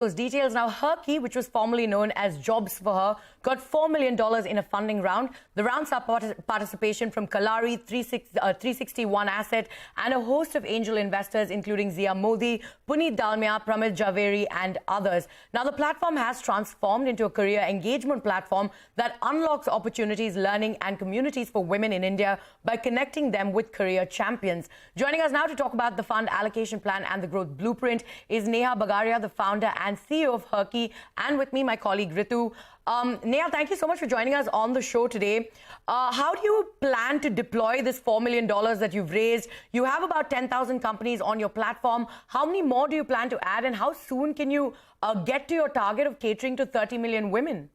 Those details now. HerKey, which was formerly known as JobsForHer, got $4 million in a funding round. The round saw participation from Kallari, 361 Asset, and a host of angel investors, including Zia Modi, Puneet Dalmia, Pramit Javeri, and others. Now, the platform has transformed into a career engagement platform that unlocks opportunities, learning, and communities for women in India by connecting them with career champions. Joining us now to talk about the fund allocation plan and the growth blueprint is Neha Bagaria, the founder and CEO of HerKey, and with me, my colleague Ritu. Neha, thank you so much for joining us on the show today. How do you plan to deploy this $4 million that you've raised? You have about 10,000 companies on your platform. How many more do you plan to add, and how soon can you get to your target of catering to 30 million women?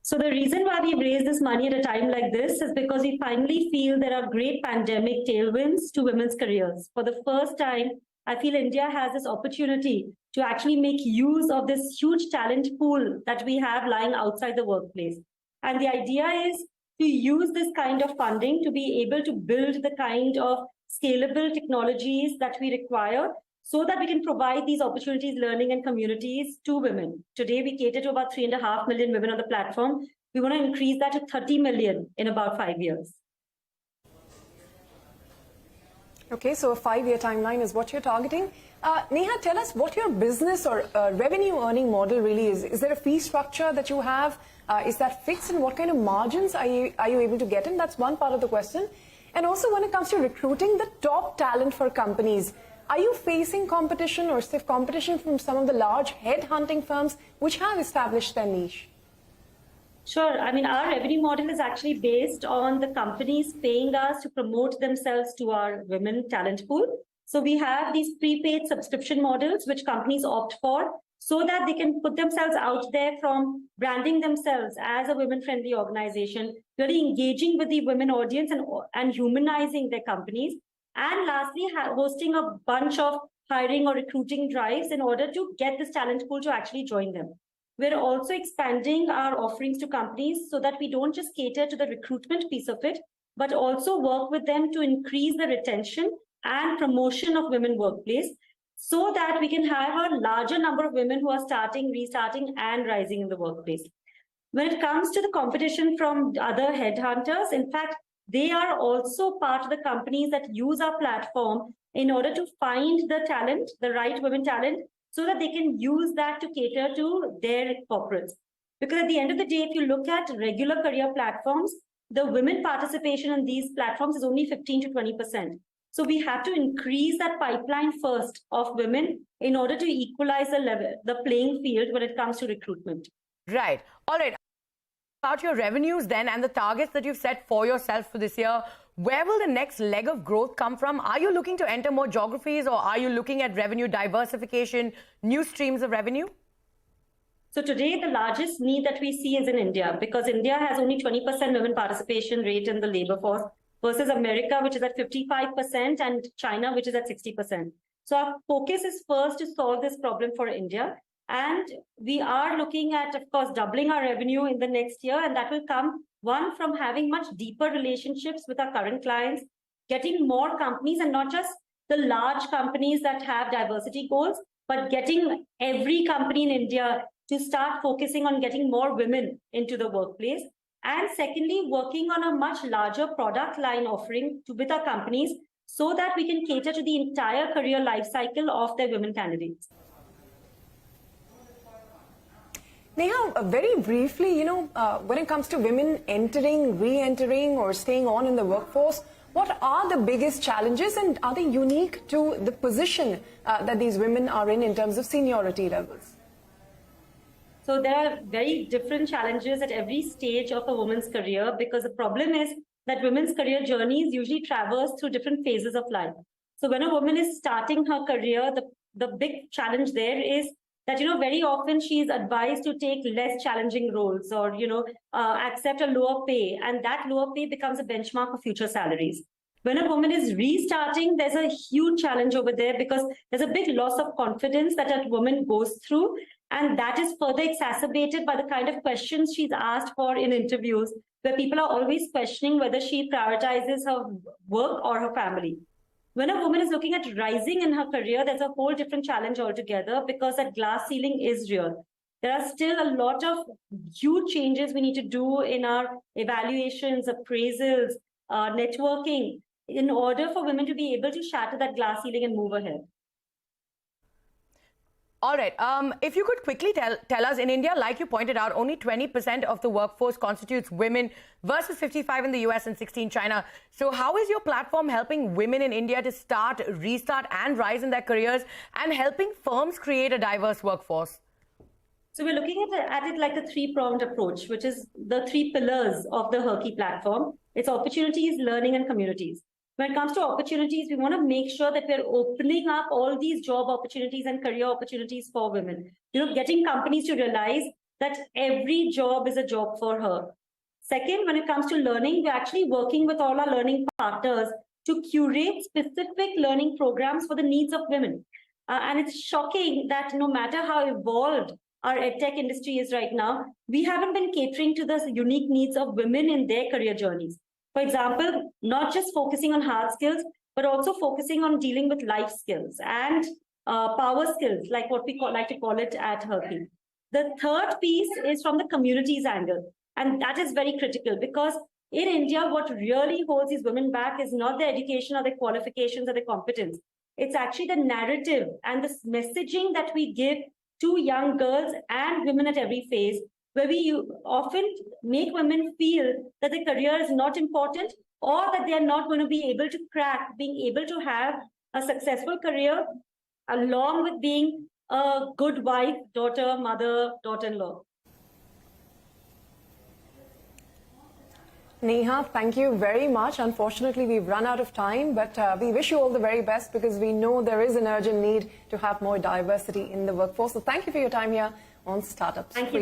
So the reason why we raised this money at a time like this is because we finally feel there are great pandemic tailwinds to women's careers. For the first time, I feel India has this opportunity to actually make use of this huge talent pool that we have lying outside the workplace. And the idea is to use this kind of funding to be able to build the kind of scalable technologies that we require so that we can provide these opportunities, learning, and communities to women. Today, we cater to about 3.5 million women on the platform. We want to increase that to 30 million in about 5 years. Okay, so a 5-year timeline is what you're targeting. Neha, tell us what your business or revenue earning model really is. Is there a fee structure that you have? Is that fixed, and what kind of margins are you able to get in? That's one part of the question. And also, when it comes to recruiting the top talent for companies, are you facing competition or stiff competition from some of the large headhunting firms which have established their niche? Sure. I mean, our revenue model is actually based on the companies paying us to promote themselves to our women talent pool. So we have these prepaid subscription models which companies opt for so that they can put themselves out there from branding themselves as a women-friendly organization, really engaging with the women audience and humanizing their companies. And lastly, hosting a bunch of hiring or recruiting drives in order to get this talent pool to actually join them. We're also expanding our offerings to companies so that we don't just cater to the recruitment piece of it, but also work with them to increase the retention and promotion of women workplace so that we can have a larger number of women who are starting, restarting, and rising in the workplace. When it comes to the competition from other headhunters, in fact, they are also part of the companies that use our platform in order to find the talent, the right women talent, so that they can use that to cater to their corporates. Because at the end of the day, if you look at regular career platforms, the women participation in these platforms is only 15 to 20%. So we have to increase that pipeline first of women in order to equalize the playing field when it comes to recruitment. Right. All right. About your revenues then and the targets that you've set for yourself for this year, where will the next leg of growth come from? Are you looking to enter more geographies, or are you looking at revenue diversification, new streams of revenue? So today, the largest need that we see is in India, because India has only 20% women participation rate in the labor force versus America, which is at 55%, and China, which is at 60%. So our focus is first to solve this problem for India. And we are looking at, of course, doubling our revenue in the next year. And that will come, one, from having much deeper relationships with our current clients, getting more companies, and not just the large companies that have diversity goals, but getting every company in India to start focusing on getting more women into the workplace. And secondly, working on a much larger product line offering with our companies so that we can cater to the entire career life cycle of their women candidates. Neha, very briefly, when it comes to women entering, re-entering, or staying on in the workforce, what are the biggest challenges, and are they unique to the position that these women are in terms of seniority levels? So there are very different challenges at every stage of a woman's career, because the problem is that women's career journeys usually traverse through different phases of life. So when a woman is starting her career, the big challenge there is that, very often she is advised to take less challenging roles or, accept a lower pay. And that lower pay becomes a benchmark for future salaries. When a woman is restarting, there's a huge challenge over there because there's a big loss of confidence that a woman goes through. And that is further exacerbated by the kind of questions she's asked for in interviews, where people are always questioning whether she prioritizes her work or her family. When a woman is looking at rising in her career, there's a whole different challenge altogether because that glass ceiling is real. There are still a lot of huge changes we need to do in our evaluations, appraisals, networking, in order for women to be able to shatter that glass ceiling and move ahead. All right. If you could quickly tell us, in India, like you pointed out, only 20% of the workforce constitutes women versus 55% in the US and 16% in China. So how is your platform helping women in India to start, restart and rise in their careers and helping firms create a diverse workforce? So we're looking at it like a three-pronged approach, which is the three pillars of the HerKey platform. It's opportunities, learning, and communities. When it comes to opportunities, we want to make sure that we're opening up all these job opportunities and career opportunities for women. Getting companies to realize that every job is a job for her. Second, when it comes to learning, we're actually working with all our learning partners to curate specific learning programs for the needs of women. And it's shocking that no matter how evolved our edtech industry is right now, we haven't been catering to the unique needs of women in their career journeys. For example, not just focusing on hard skills, but also focusing on dealing with life skills and power skills, like what we like to call it at HerKey. The third piece is from the communities angle. And that is very critical because in India, what really holds these women back is not their education or their qualifications or their competence. It's actually the narrative and the messaging that we give to young girls and women at every phase, where we often make women feel that their career is not important or that they are not going to be able to crack being able to have a successful career along with being a good wife, daughter, mother, daughter-in-law. Neha, thank you very much. Unfortunately, we've run out of time, but we wish you all the very best because we know there is an urgent need to have more diversity in the workforce. So thank you for your time here on Startup Thank you.